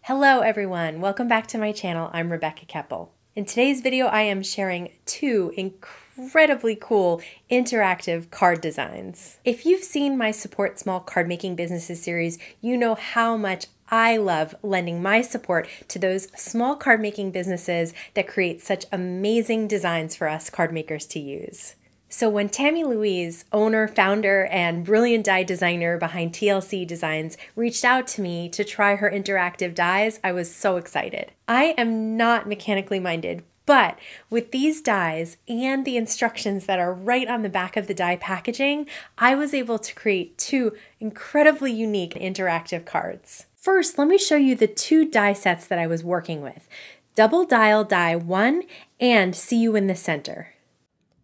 Hello everyone, welcome back to my channel. I'm Rebecca Keppel. In today's video, I am sharing two incredibly cool interactive card designs. If you've seen my Support Small Card Making Businesses series, you know how much I love lending my support to those small card making businesses that create such amazing designs for us card makers to use. So when Tammy Louise, owner, founder, and brilliant die designer behind TLC Designs, reached out to me to try her interactive dies, I was so excited. I am not mechanically minded, but with these dies and the instructions that are right on the back of the die packaging, I was able to create two incredibly unique interactive cards. First, let me show you the two die sets that I was working with. Double Dial Die 1 and See You in the Center.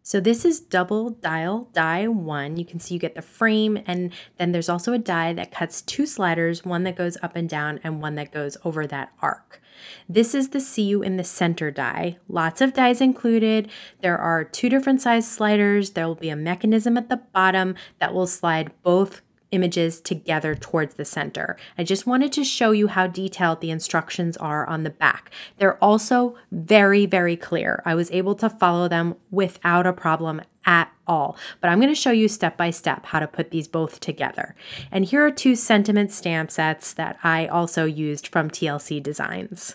So this is Double Dial Die 1. You can see you get the frame, and then there's also a die that cuts two sliders, one that goes up and down and one that goes over that arc. This is the See You in the Center die. Lots of dies included. There are two different size sliders. There will be a mechanism at the bottom that will slide both images together towards the center. I just wanted to show you how detailed the instructions are on the back. They're also very, very clear. I was able to follow them without a problem at all. But I'm going to show you step by step how to put these both together. And here are two sentiment stamp sets that I also used from TLC Designs.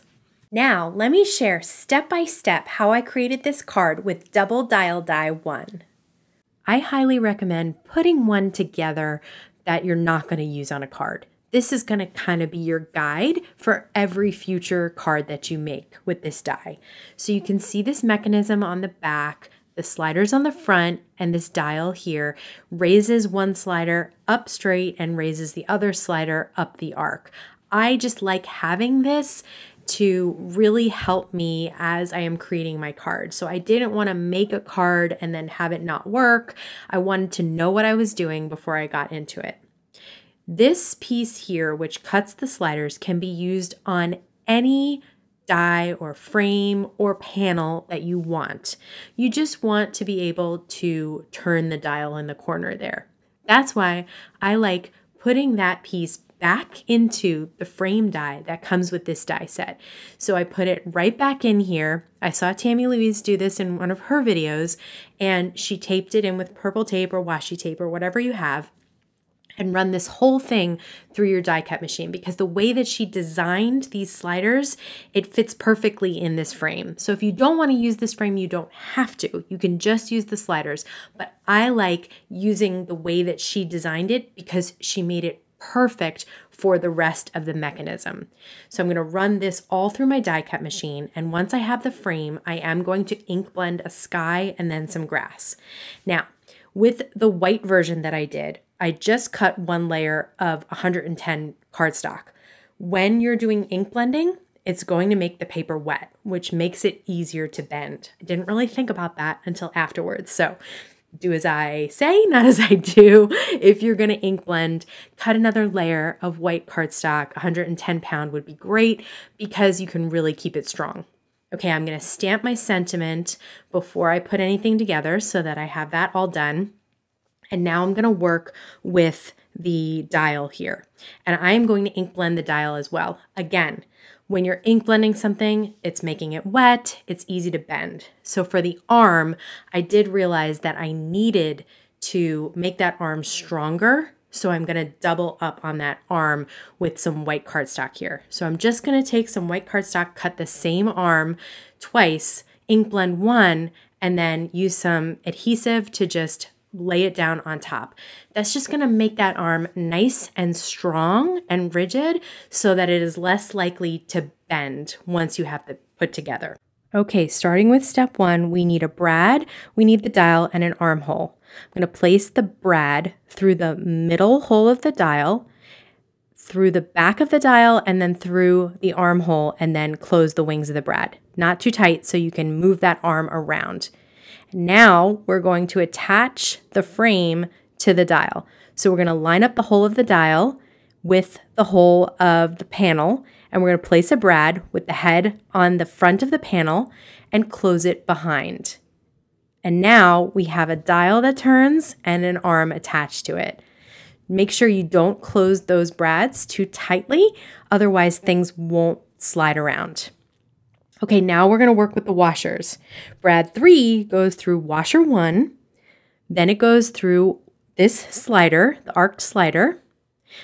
Now, let me share step by step how I created this card with Double Dial Die 1. I highly recommend putting one together that you're not going to use on a card. This is going to kind of be your guide for every future card that you make with this die. So you can see this mechanism on the back, the sliders on the front, and this dial here raises one slider up straight and raises the other slider up the arc. I just like having this to really help me as I am creating my card. So I didn't want to make a card and then have it not work. I wanted to know what I was doing before I got into it. This piece here, which cuts the sliders, can be used on any die or frame or panel that you want. You just want to be able to turn the dial in the corner there. That's why I like putting that piece back into the frame die that comes with this die set. So I put it right back in here. I saw Tammy Louise do this in one of her videos, and she taped it in with purple tape or washi tape or whatever you have, and run this whole thing through your die cut machine, because the way that she designed these sliders, it fits perfectly in this frame. So if you don't want to use this frame, you don't have to. You can just use the sliders. But I like using the way that she designed it because she made it perfect for the rest of the mechanism. So I'm going to run this all through my die cut machine, and once I have the frame, I am going to ink blend a sky and then some grass. Now, with the white version that I did, I just cut one layer of 110 cardstock. When you're doing ink blending, it's going to make the paper wet, which makes it easier to bend. I didn't really think about that until afterwards. So do as I say, not as I do. If you're going to ink blend, cut another layer of white cardstock. 110 pound would be great because you can really keep it strong. Okay, I'm going to stamp my sentiment before I put anything together so that I have that all done. And now I'm going to work with the dial here. And I'm going to ink blend the dial as well. Again, when you're ink blending something, it's making it wet, it's easy to bend. So for the arm, I did realize that I needed to make that arm stronger. So I'm going to double up on that arm with some white cardstock here. So I'm just going to take some white cardstock, cut the same arm twice, ink blend one, and then use some adhesive to just lay it down on top. That's just going to make that arm nice and strong and rigid so that it is less likely to bend once you have it put together. Okay, starting with step one, we need a brad, we need the dial, and an armhole. I'm going to place the brad through the middle hole of the dial, through the back of the dial, and then through the armhole, and then close the wings of the brad. Not too tight so you can move that arm around. Now we're going to attach the frame to the dial. So we're going to line up the hole of the dial with the hole of the panel, and we're going to place a brad with the head on the front of the panel and close it behind. And now we have a dial that turns and an arm attached to it. Make sure you don't close those brads too tightly, otherwise things won't slide around. Okay, now we're going to work with the washers. Brad 3 goes through washer 1, then it goes through this slider, the arced slider.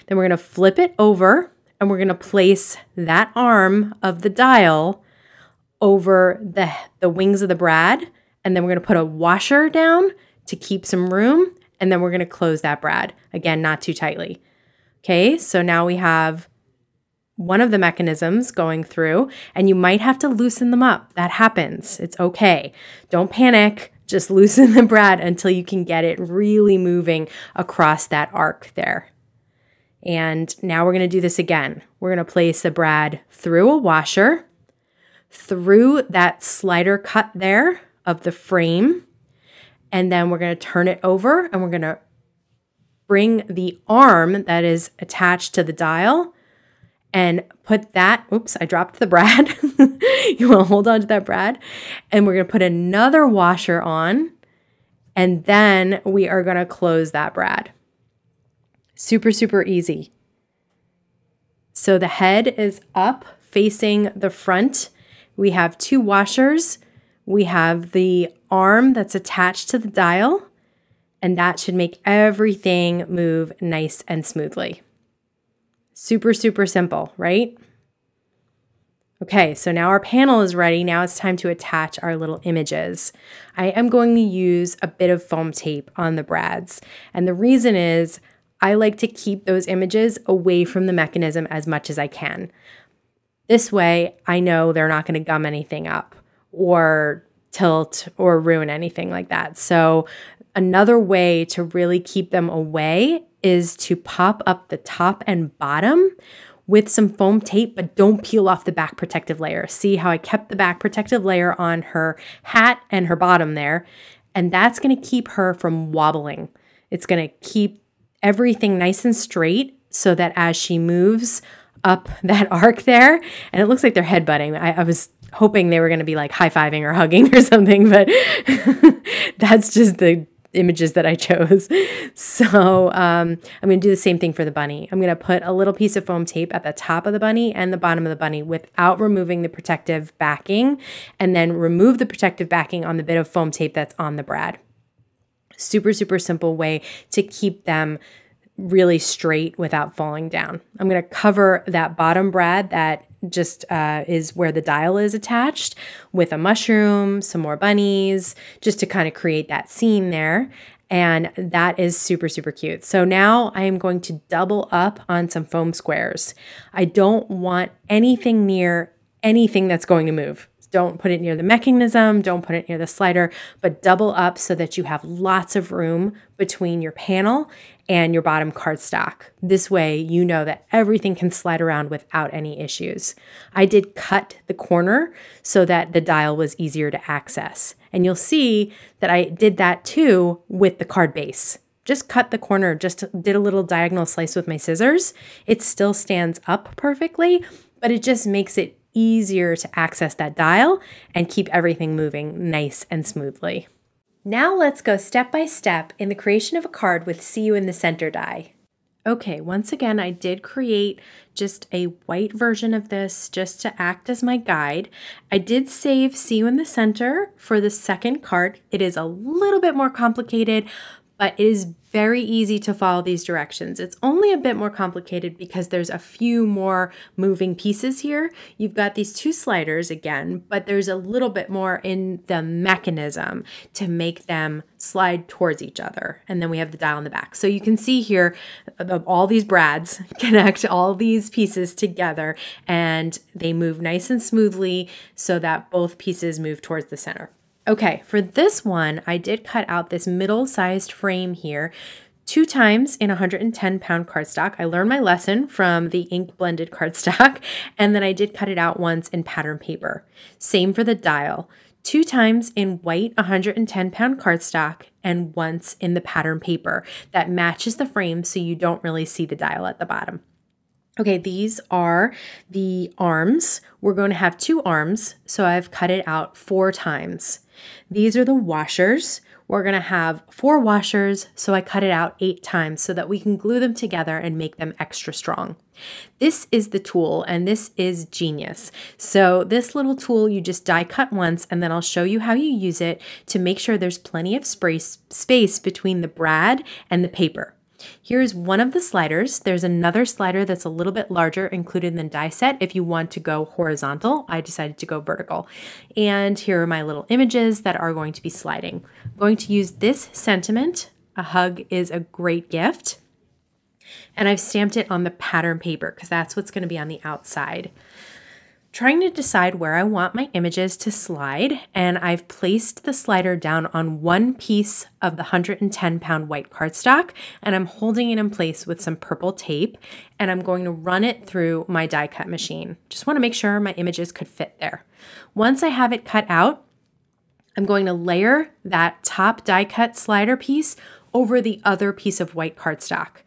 Then we're going to flip it over and we're going to place that arm of the dial over the wings of the brad. And then we're going to put a washer down to keep some room. And then we're going to close that brad. Again, not too tightly. Okay, so now we have one of the mechanisms going through, and you might have to loosen them up. That happens. It's okay. Don't panic. Just loosen the brad until you can get it really moving across that arc there. And now we're going to do this again. We're going to place the brad through a washer, through that slider cut there of the frame, and then we're going to turn it over and we're going to bring the arm that is attached to the dial and put that, oops, I dropped the brad. You want to hold on to that brad. And we're going to put another washer on, and then we are going to close that brad. Super, super easy. So the head is up facing the front. We have 2 washers. We have the arm that's attached to the dial, and that should make everything move nice and smoothly. Super, super simple, right? Okay, so now our panel is ready. Now it's time to attach our little images. I am going to use a bit of foam tape on the brads. And the reason is I like to keep those images away from the mechanism as much as I can. This way, I know they're not going to gum anything up or tilt or ruin anything like that. So another way to really keep them away is to pop up the top and bottom with some foam tape, but don't peel off the back protective layer. See how I kept the back protective layer on her hat and her bottom there, and that's going to keep her from wobbling. It's going to keep everything nice and straight so that as she moves up that arc there, and it looks like they're headbutting. I was hoping they were going to be like high-fiving or hugging or something, but that's just the images that I chose. So I'm going to do the same thing for the bunny. I'm going to put a little piece of foam tape at the top of the bunny and the bottom of the bunny without removing the protective backing, and then remove the protective backing on the bit of foam tape that's on the brad. Super, super simple way to keep them really straight without falling down. I'm going to cover that bottom brad that just is where the dial is attached with a mushroom, some more bunnies, just to kind of create that scene there. And that is super, super cute. So now I am going to double up on some foam squares. I don't want anything near anything that's going to move. Don't put it near the mechanism, don't put it near the slider, but double up so that you have lots of room between your panel and your bottom cardstock. This way, you know that everything can slide around without any issues. I did cut the corner so that the dial was easier to access. And you'll see that I did that too with the card base. Just cut the corner, just did a little diagonal slice with my scissors. It still stands up perfectly, but it just makes it easier to access that dial and keep everything moving nice and smoothly. Now let's go step by step in the creation of a card with See You in the Center die. Okay, once again, I did create just a white version of this just to act as my guide. I did save See You in the Center for the second card. It is a little bit more complicated, but it is very easy to follow these directions. It's only a bit more complicated because there's a few more moving pieces here. You've got these 2 sliders again, but there's a little bit more in the mechanism to make them slide towards each other. And then we have the dial in the back. So you can see here, all these brads connect all these pieces together and they move nice and smoothly so that both pieces move towards the center. Okay, for this one, I did cut out this middle-sized frame here 2 times in 110-pound cardstock. I learned my lesson from the ink blended cardstock, and then I did cut it out once in pattern paper. Same for the dial. 2 times in white 110-pound cardstock and once in the pattern paper. That matches the frame so you don't really see the dial at the bottom. Okay, these are the arms. We're going to have 2 arms, so I've cut it out 4 times. These are the washers. We're going to have 4 washers, so I cut it out 8 times so that we can glue them together and make them extra strong. This is the tool, and this is genius. So this little tool, you just die cut once, and then I'll show you how you use it to make sure there's plenty of space between the brad and the paper. Here's one of the sliders. There's another slider that's a little bit larger included in the die set if you want to go horizontal. I decided to go vertical. And here are my little images that are going to be sliding. I'm going to use this sentiment. A hug is a great gift. And I've stamped it on the pattern paper because that's what's going to be on the outside. Trying to decide where I want my images to slide, and I've placed the slider down on one piece of the 110-pound white cardstock, and I'm holding it in place with some purple tape, and I'm going to run it through my die cut machine. Just want to make sure my images could fit there. Once I have it cut out, I'm going to layer that top die cut slider piece over the other piece of white cardstock.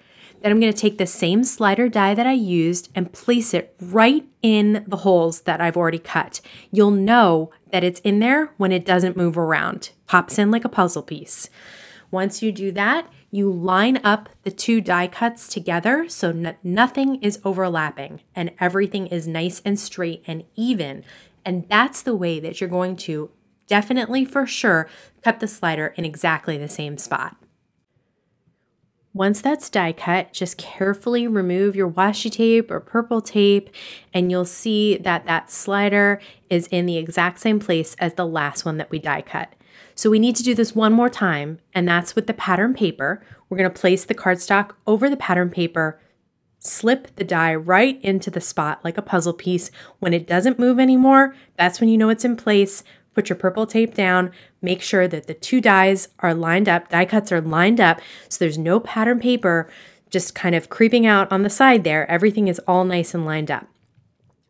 Then I'm going to take the same slider die that I used and place it right in the holes that I've already cut. You'll know that it's in there when it doesn't move around. Pops in like a puzzle piece. Once you do that, you line up the 2 die cuts together so nothing is overlapping and everything is nice and straight and even. And that's the way that you're going to definitely for sure cut the slider in exactly the same spot. Once that's die cut, just carefully remove your washi tape or purple tape, and you'll see that that slider is in the exact same place as the last one that we die cut. So we need to do this one more time, and that's with the pattern paper. We're going to place the cardstock over the pattern paper, slip the die right into the spot like a puzzle piece. When it doesn't move anymore, that's when you know it's in place. Put your purple tape down, make sure that the 2 dies are lined up, die cuts are lined up, so there's no pattern paper just kind of creeping out on the side there. Everything is all nice and lined up.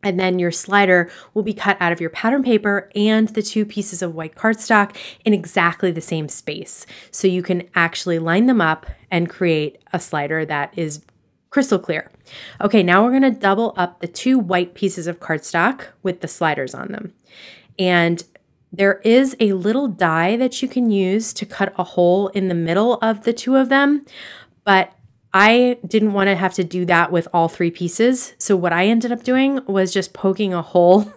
And then your slider will be cut out of your pattern paper and the 2 pieces of white cardstock in exactly the same space. So you can actually line them up and create a slider that is crystal clear. Okay, now we're going to double up the 2 white pieces of cardstock with the sliders on them. And there is a little die that you can use to cut a hole in the middle of the 2 of them, but I didn't want to have to do that with all 3 pieces. So what I ended up doing was just poking a hole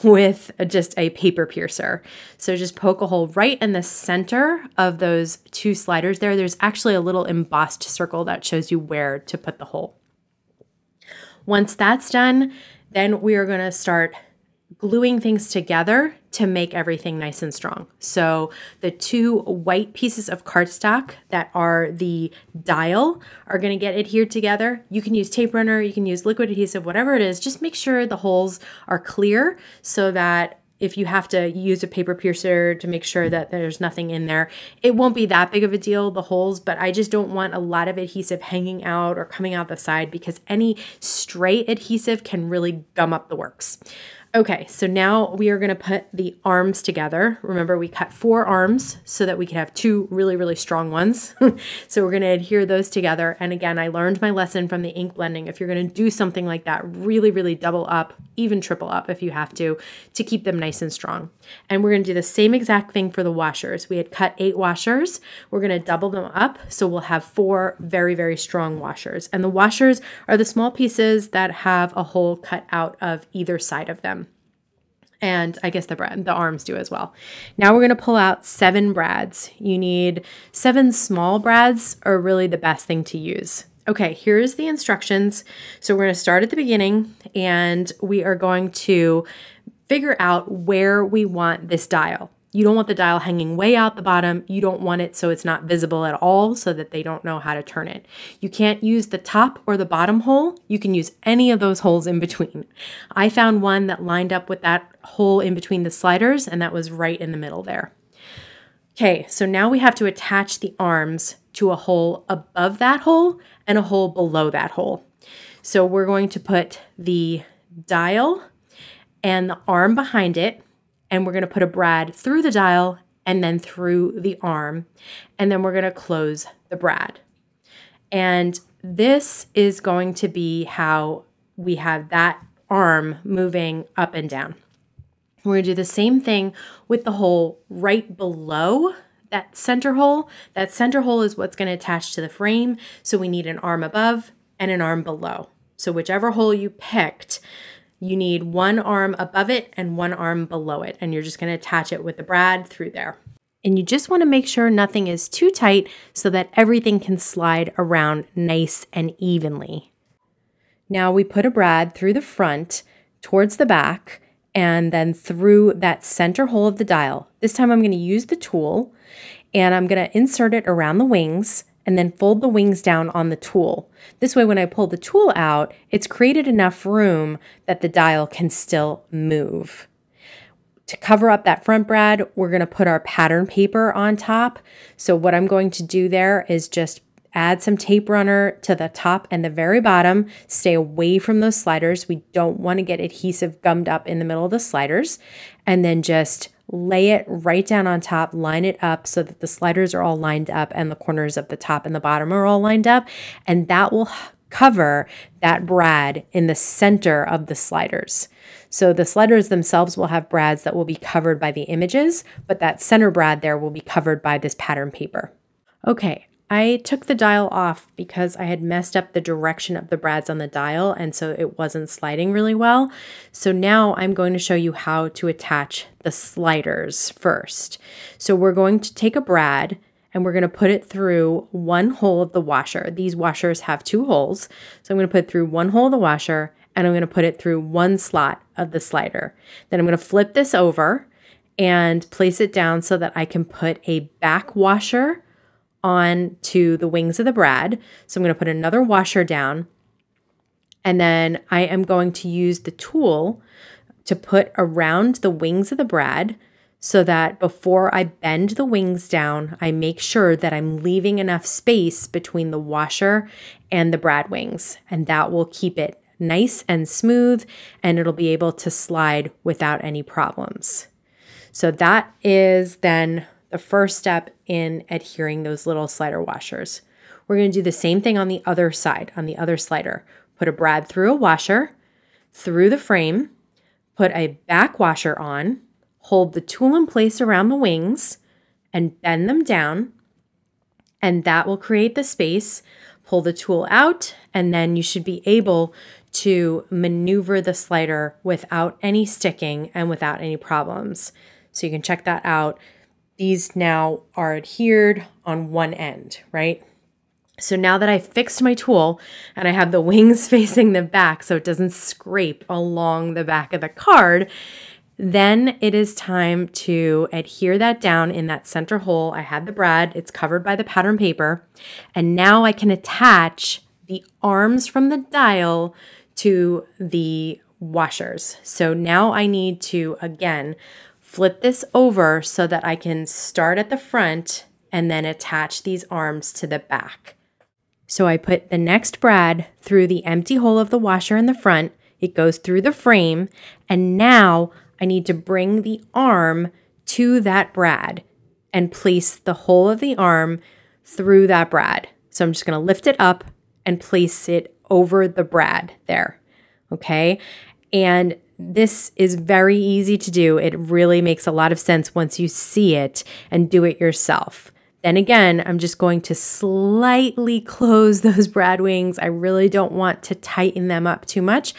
with just a paper piercer. So just poke a hole right in the center of those 2 sliders there. There's actually a little embossed circle that shows you where to put the hole. Once that's done, then we are going to start gluing things together to make everything nice and strong. So the 2 white pieces of cardstock that are the dial are going to get adhered together. You can use tape runner, you can use liquid adhesive, whatever it is. Just make sure the holes are clear so that if you have to use a paper piercer to make sure that there's nothing in there, it won't be that big of a deal, the holes, but I just don't want a lot of adhesive hanging out or coming out the side because any stray adhesive can really gum up the works. Okay, so now we are going to put the arms together. Remember, we cut 4 arms so that we could have 2 really, really strong ones. So we're going to adhere those together. And again, I learned my lesson from the ink blending. If you're going to do something like that, really, really double up, even triple up if you have to keep them nice and strong. And we're going to do the same exact thing for the washers. We had cut 8 washers. We're going to double them up. So we'll have 4 very, very strong washers. And the washers are the small pieces that have a hole cut out of either side of them. And I guess the arms do as well. Now we're going to pull out 7 brads. You need 7 small brads are really the best thing to use. Okay, here's the instructions. So we're going to start at the beginning and we are going to figure out where we want this dial. You don't want the dial hanging way out the bottom. You don't want it so it's not visible at all so that they don't know how to turn it. You can't use the top or the bottom hole. You can use any of those holes in between. I found one that lined up with that hole in between the sliders, and that was right in the middle there. Okay, so now we have to attach the arms to a hole above that hole and a hole below that hole. So we're going to put the dial and the arm behind it, and we're going to put a brad through the dial and then through the arm, and then we're going to close the brad. And this is going to be how we have that arm moving up and down. We're going to do the same thing with the hole right below that center hole. That center hole is what's going to attach to the frame. So we need an arm above and an arm below. So whichever hole you picked, you need one arm above it and one arm below it. And you're just going to attach it with the brad through there. And you just want to make sure nothing is too tight so that everything can slide around nice and evenly. Now we put a brad through the front towards the back and then through that center hole of the dial. This time I'm going to use the tool and I'm going to insert it around the wings and then fold the wings down on the tool. This way when I pull the tool out, it's created enough room that the dial can still move. To cover up that front brad, we're going to put our pattern paper on top. So what I'm going to do there is just add some tape runner to the top and the very bottom. Stay away from those sliders. We don't want to get adhesive gummed up in the middle of the sliders. And then just lay it right down on top, line it up so that the sliders are all lined up and the corners of the top and the bottom are all lined up. And that will cover that brad in the center of the sliders. So the sliders themselves will have brads that will be covered by the images, but that center brad there will be covered by this pattern paper. Okay, I took the dial off because I had messed up the direction of the brads on the dial, and so it wasn't sliding really well. So now I'm going to show you how to attach the sliders first. So we're going to take a brad and we're going to put it through one hole of the washer. These washers have two holes. So I'm going to put it through one hole of the washer and I'm going to put it through one slot of the slider. Then I'm going to flip this over and place it down so that I can put a back washer onto the wings of the brad. So I'm going to put another washer down and then I am going to use the tool to put around the wings of the brad so that before I bend the wings down, I make sure that I'm leaving enough space between the washer and the brad wings. And that will keep it nice and smooth and it'll be able to slide without any problems. So that is then the first step in adhering those little slider washers. We're going to do the same thing on the other side, on the other slider. Put a brad through a washer, through the frame, put a back washer on, hold the tool in place around the wings and bend them down, and that will create the space. Pull the tool out, and then you should be able to maneuver the slider without any sticking and without any problems. So you can check that out. These now are adhered on one end, right? So now that I've fixed my tool and I have the wings facing the back so it doesn't scrape along the back of the card, then it is time to adhere that down in that center hole. I had the brad, it's covered by the pattern paper, and now I can attach the arms from the dial to the washers. So now I need to, again, flip this over so that I can start at the front and then attach these arms to the back. So I put the next brad through the empty hole of the washer in the front. It goes through the frame, and now I need to bring the arm to that brad and place the whole of the arm through that brad. So I'm just going to lift it up and place it over the brad there. Okay. And this is very easy to do. It really makes a lot of sense once you see it and do it yourself. Then again, I'm just going to slightly close those brad wings. I really don't want to tighten them up too much.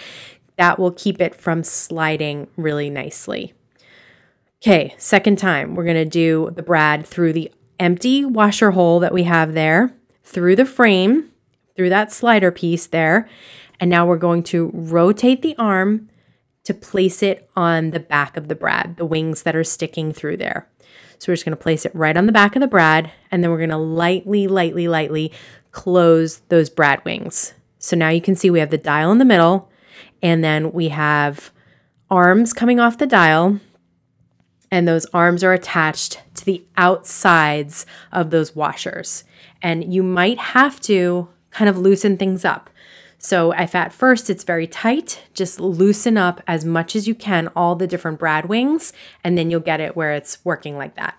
That will keep it from sliding really nicely. Okay, second time, we're going to do the brad through the empty washer hole that we have there, through the frame, through that slider piece there, and now we're going to rotate the arm to place it on the back of the brad, the wings that are sticking through there. So we're just going to place it right on the back of the brad, and then we're going to lightly close those brad wings. So now you can see we have the dial in the middle, and then we have arms coming off the dial, and those arms are attached to the outsides of those washers. And you might have to kind of loosen things up. So if at first it's very tight, just loosen up as much as you can all the different brad wings, and then you'll get it where it's working like that.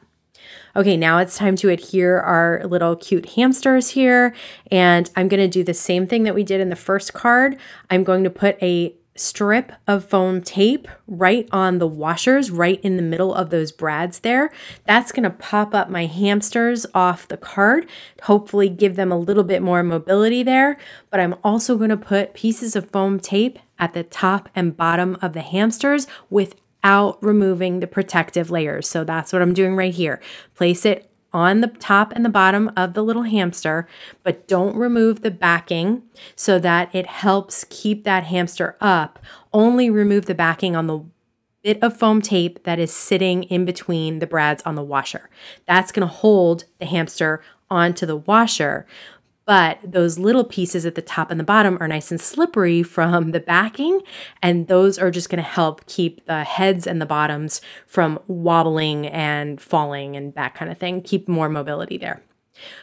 Okay, now it's time to adhere our little cute hamsters here. And I'm gonna do the same thing that we did in the first card. I'm going to put a strip of foam tape right on the washers, right in the middle of those brads there. That's gonna pop up my hamsters off the card, hopefully give them a little bit more mobility there. But I'm also gonna put pieces of foam tape at the top and bottom of the hamsters without removing the protective layers. So that's what I'm doing right here. Place it on the top and the bottom of the little hamster, but don't remove the backing so that it helps keep that hamster up. Only remove the backing on the bit of foam tape that is sitting in between the brads on the washer. That's going to hold the hamster onto the washer. But those little pieces at the top and the bottom are nice and slippery from the backing, and those are just going to help keep the heads and the bottoms from wobbling and falling and that kind of thing, keep more mobility there.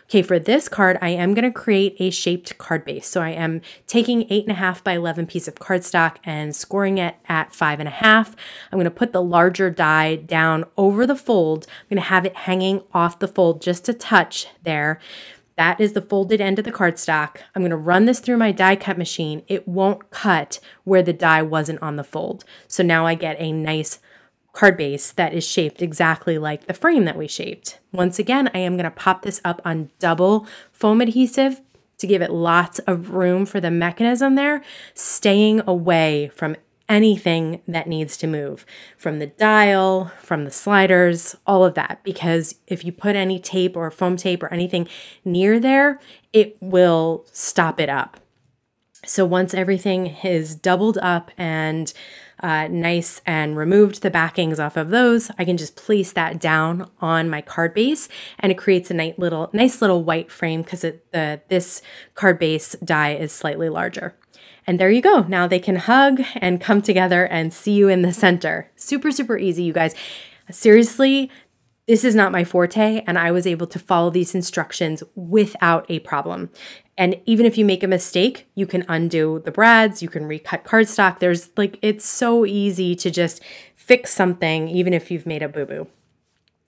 Okay, for this card, I am going to create a shaped card base. So I am taking 8.5 by 11 piece of cardstock and scoring it at 5.5. I'm going to put the larger die down over the fold. I'm going to have it hanging off the fold just a touch there. That is the folded end of the cardstock. I'm going to run this through my die cut machine. It won't cut where the die wasn't on the fold. So now I get a nice card base that is shaped exactly like the frame that we shaped. Once again, I am going to pop this up on double foam adhesive to give it lots of room for the mechanism there, staying away from anything that needs to move, from the dial, from the sliders, all of that, because if you put any tape or foam tape or anything near there, it will stop it up. So once everything is doubled up and nice and removed the backings off of those, I can just place that down on my card base, and it creates a nice little white frame because this card base die is slightly larger. And there you go. Now they can hug and come together and see you in the center. Super, super easy, you guys. Seriously, this is not my forte, and I was able to follow these instructions without a problem. And even if you make a mistake, you can undo the brads, you can recut cardstock. It's so easy to just fix something, even if you've made a boo-boo.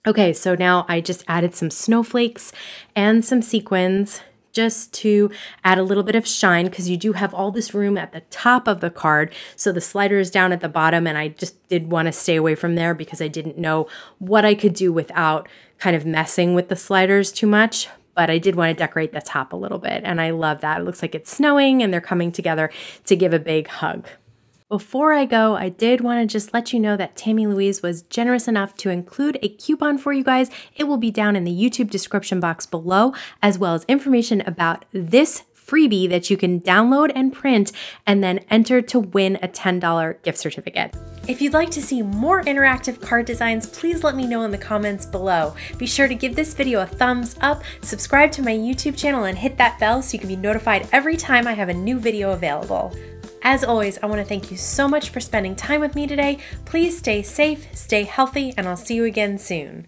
Okay, so now I just added some snowflakes and some sequins just to add a little bit of shine, because you do have all this room at the top of the card. So the slider is down at the bottom, and I just did want to stay away from there because I didn't know what I could do without kind of messing with the sliders too much. But I did want to decorate the top a little bit, and I love that. It looks like it's snowing and they're coming together to give a big hug. Before I go, I did want to just let you know that Tammy Louise was generous enough to include a coupon for you guys. It will be down in the YouTube description box below, as well as information about this freebie that you can download and print and then enter to win a $10 gift certificate. If you'd like to see more interactive card designs, please let me know in the comments below. Be sure to give this video a thumbs up, subscribe to my YouTube channel, and hit that bell so you can be notified every time I have a new video available. As always, I want to thank you so much for spending time with me today. Please stay safe, stay healthy, and I'll see you again soon.